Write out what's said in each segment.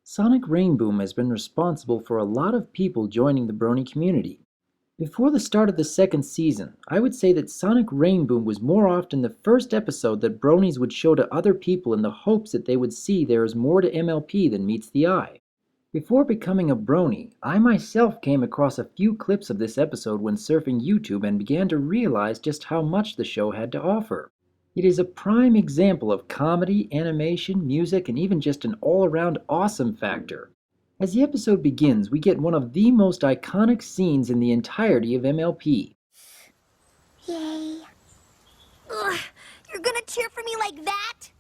Sonic Rainboom has been responsible for a lot of people joining the Brony community. Before the start of the second season, I would say that Sonic Rainboom was more often the first episode that Bronies would show to other people in the hopes that they would see there is more to MLP than meets the eye. Before becoming a Brony, I myself came across a few clips of this episode when surfing YouTube and began to realize just how much the show had to offer. It is a prime example of comedy, animation, music, and even just an all-around awesome factor. As the episode begins, we get one of the most iconic scenes in the entirety of MLP. Yay. Ugh, you're gonna cheer for me like that?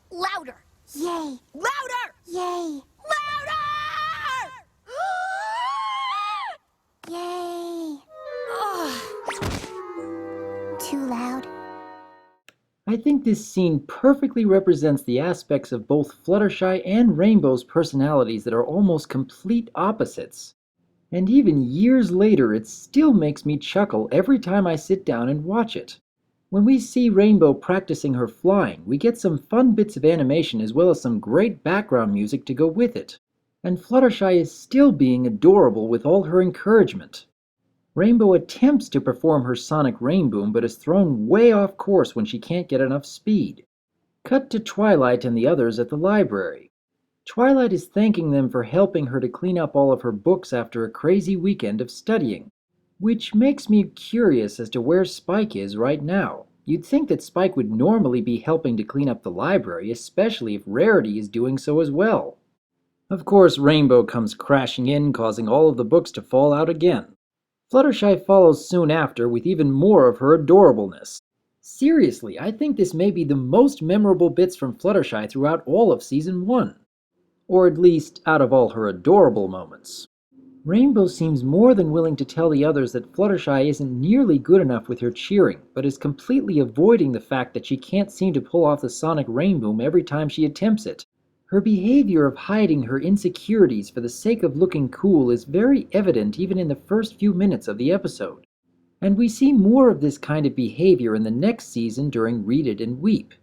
Louder. Yay. Louder! Yay. Louder! Yay. Too loud. I think this scene perfectly represents the aspects of both Fluttershy and Rainbow's personalities that are almost complete opposites. And even years later, it still makes me chuckle every time I sit down and watch it. When we see Rainbow practicing her flying, we get some fun bits of animation as well as some great background music to go with it. And Fluttershy is still being adorable with all her encouragement. Rainbow attempts to perform her Sonic Rainboom but is thrown way off course when she can't get enough speed. Cut to Twilight and the others at the library. Twilight is thanking them for helping her to clean up all of her books after a crazy weekend of studying, which makes me curious as to where Spike is right now. You'd think that Spike would normally be helping to clean up the library, especially if Rarity is doing so as well. Of course, Rainbow comes crashing in, causing all of the books to fall out again. Fluttershy follows soon after with even more of her adorableness. Seriously, I think this may be the most memorable bits from Fluttershy throughout all of Season 1. Or at least, out of all her adorable moments. Rainbow seems more than willing to tell the others that Fluttershy isn't nearly good enough with her cheering, but is completely avoiding the fact that she can't seem to pull off the Sonic Rainboom every time she attempts it. Her behavior of hiding her insecurities for the sake of looking cool is very evident even in the first few minutes of the episode. And we see more of this kind of behavior in the next season during Read It and Weep.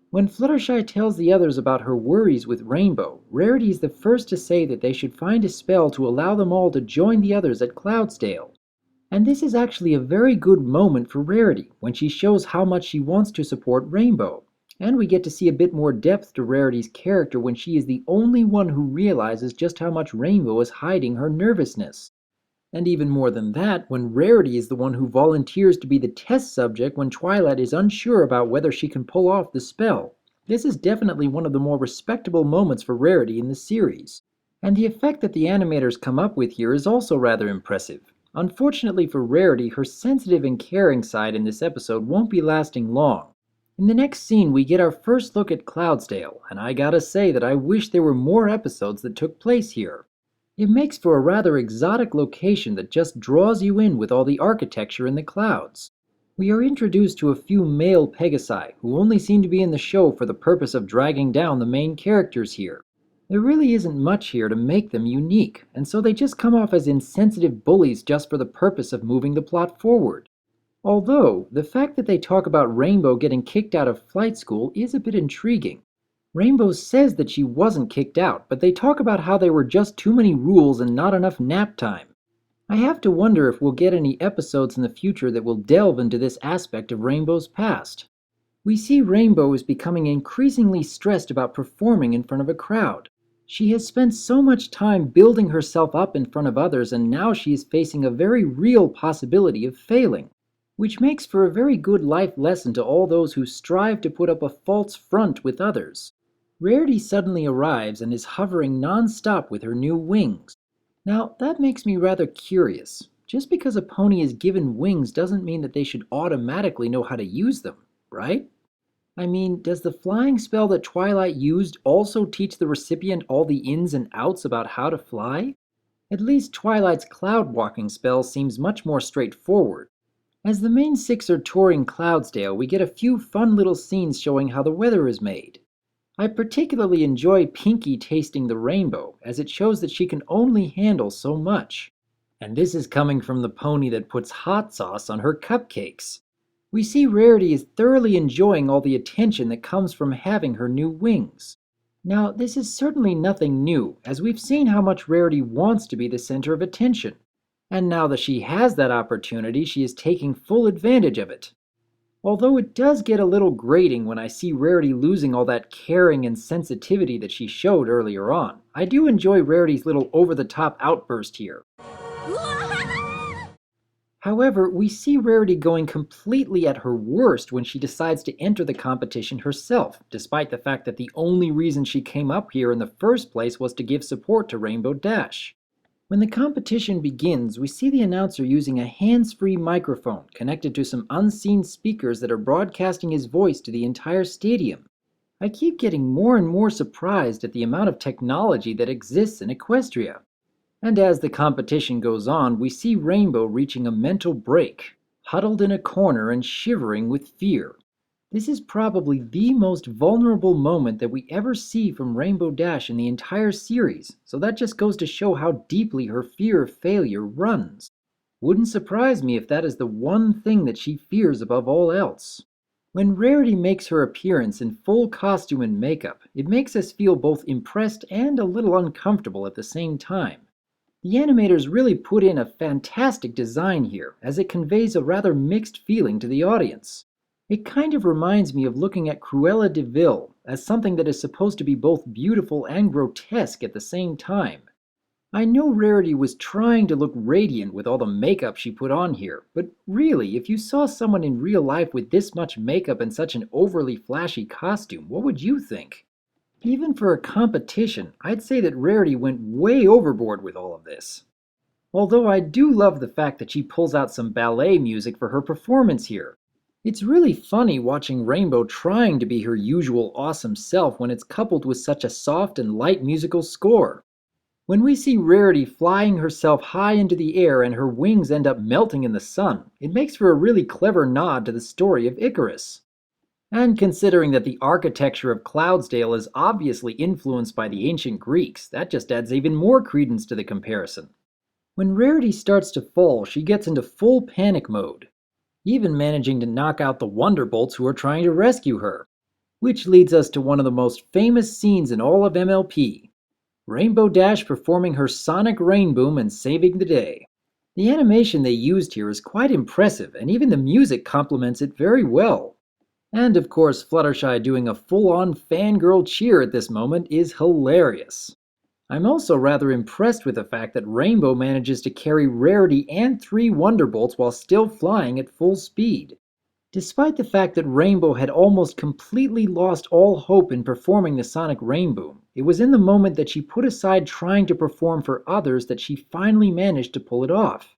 When Fluttershy tells the others about her worries with Rainbow, Rarity is the first to say that they should find a spell to allow them all to join the others at Cloudsdale. And this is actually a very good moment for Rarity, when she shows how much she wants to support Rainbow. And we get to see a bit more depth to Rarity's character when she is the only one who realizes just how much Rainbow is hiding her nervousness. And even more than that, when Rarity is the one who volunteers to be the test subject when Twilight is unsure about whether she can pull off the spell. This is definitely one of the more respectable moments for Rarity in the series. And the effect that the animators come up with here is also rather impressive. Unfortunately for Rarity, her sensitive and caring side in this episode won't be lasting long. In the next scene, we get our first look at Cloudsdale, and I gotta say that I wish there were more episodes that took place here. It makes for a rather exotic location that just draws you in with all the architecture in the clouds. We are introduced to a few male Pegasi, who only seem to be in the show for the purpose of dragging down the main characters here. There really isn't much here to make them unique, and so they just come off as insensitive bullies just for the purpose of moving the plot forward. Although, the fact that they talk about Rainbow getting kicked out of flight school is a bit intriguing. Rainbow says that she wasn't kicked out, but they talk about how there were just too many rules and not enough nap time. I have to wonder if we'll get any episodes in the future that will delve into this aspect of Rainbow's past. We see Rainbow is becoming increasingly stressed about performing in front of a crowd. She has spent so much time building herself up in front of others, and now she is facing a very real possibility of failing, which makes for a very good life lesson to all those who strive to put up a false front with others. Rarity suddenly arrives and is hovering non-stop with her new wings. Now, that makes me rather curious. Just because a pony is given wings doesn't mean that they should automatically know how to use them, right? I mean, does the flying spell that Twilight used also teach the recipient all the ins and outs about how to fly? At least Twilight's cloud walking spell seems much more straightforward. As the main six are touring Cloudsdale, we get a few fun little scenes showing how the weather is made. I particularly enjoy Pinkie tasting the rainbow, as it shows that she can only handle so much. And this is coming from the pony that puts hot sauce on her cupcakes. We see Rarity is thoroughly enjoying all the attention that comes from having her new wings. Now, this is certainly nothing new, as we've seen how much Rarity wants to be the center of attention. And now that she has that opportunity, she is taking full advantage of it. Although it does get a little grating when I see Rarity losing all that caring and sensitivity that she showed earlier on, I do enjoy Rarity's little over-the-top outburst here. However, we see Rarity going completely at her worst when she decides to enter the competition herself, despite the fact that the only reason she came up here in the first place was to give support to Rainbow Dash. When the competition begins, we see the announcer using a hands-free microphone connected to some unseen speakers that are broadcasting his voice to the entire stadium. I keep getting more and more surprised at the amount of technology that exists in Equestria. And as the competition goes on, we see Rainbow reaching a mental break, huddled in a corner and shivering with fear. This is probably the most vulnerable moment that we ever see from Rainbow Dash in the entire series, so that just goes to show how deeply her fear of failure runs. Wouldn't surprise me if that is the one thing that she fears above all else. When Rarity makes her appearance in full costume and makeup, it makes us feel both impressed and a little uncomfortable at the same time. The animators really put in a fantastic design here, as it conveys a rather mixed feeling to the audience. It kind of reminds me of looking at Cruella de Vil as something that is supposed to be both beautiful and grotesque at the same time. I know Rarity was trying to look radiant with all the makeup she put on here, but really, if you saw someone in real life with this much makeup and such an overly flashy costume, what would you think? Even for a competition, I'd say that Rarity went way overboard with all of this. Although I do love the fact that she pulls out some ballet music for her performance here. It's really funny watching Rainbow trying to be her usual awesome self when it's coupled with such a soft and light musical score. When we see Rarity flying herself high into the air and her wings end up melting in the sun, it makes for a really clever nod to the story of Icarus. And considering that the architecture of Cloudsdale is obviously influenced by the ancient Greeks, that just adds even more credence to the comparison. When Rarity starts to fall, she gets into full panic mode, even managing to knock out the Wonderbolts who are trying to rescue her. Which leads us to one of the most famous scenes in all of MLP, Rainbow Dash performing her Sonic Rainboom and saving the day. The animation they used here is quite impressive, and even the music complements it very well. And of course, Fluttershy doing a full-on fangirl cheer at this moment is hilarious. I'm also rather impressed with the fact that Rainbow manages to carry Rarity and 3 Wonderbolts while still flying at full speed. Despite the fact that Rainbow had almost completely lost all hope in performing the Sonic Rainboom, it was in the moment that she put aside trying to perform for others that she finally managed to pull it off.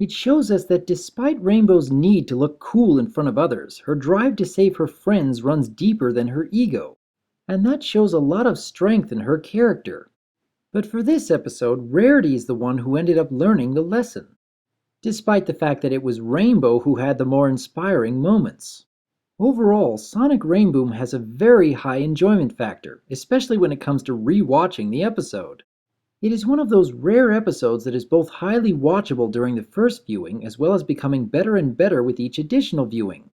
It shows us that despite Rainbow's need to look cool in front of others, her drive to save her friends runs deeper than her ego. And that shows a lot of strength in her character. But for this episode, Rarity is the one who ended up learning the lesson, despite the fact that it was Rainbow who had the more inspiring moments. Overall, Sonic Rainboom has a very high enjoyment factor, especially when it comes to re-watching the episode. It is one of those rare episodes that is both highly watchable during the first viewing as well as becoming better and better with each additional viewing.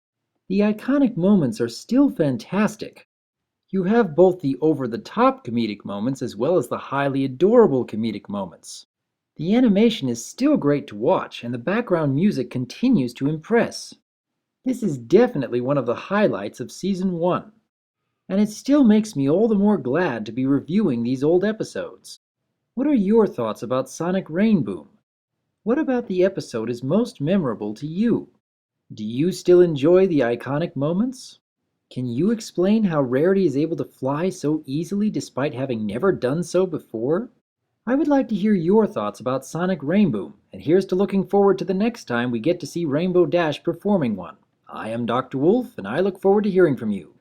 The iconic moments are still fantastic. You have both the over-the-top comedic moments as well as the highly adorable comedic moments. The animation is still great to watch, and the background music continues to impress. This is definitely one of the highlights of Season 1. And it still makes me all the more glad to be reviewing these old episodes. What are your thoughts about Sonic Rainboom? What about the episode is most memorable to you? Do you still enjoy the iconic moments? Can you explain how Rarity is able to fly so easily despite having never done so before? I would like to hear your thoughts about Sonic Rainboom, and here's to looking forward to the next time we get to see Rainbow Dash performing one. I am DRWolf, and I look forward to hearing from you.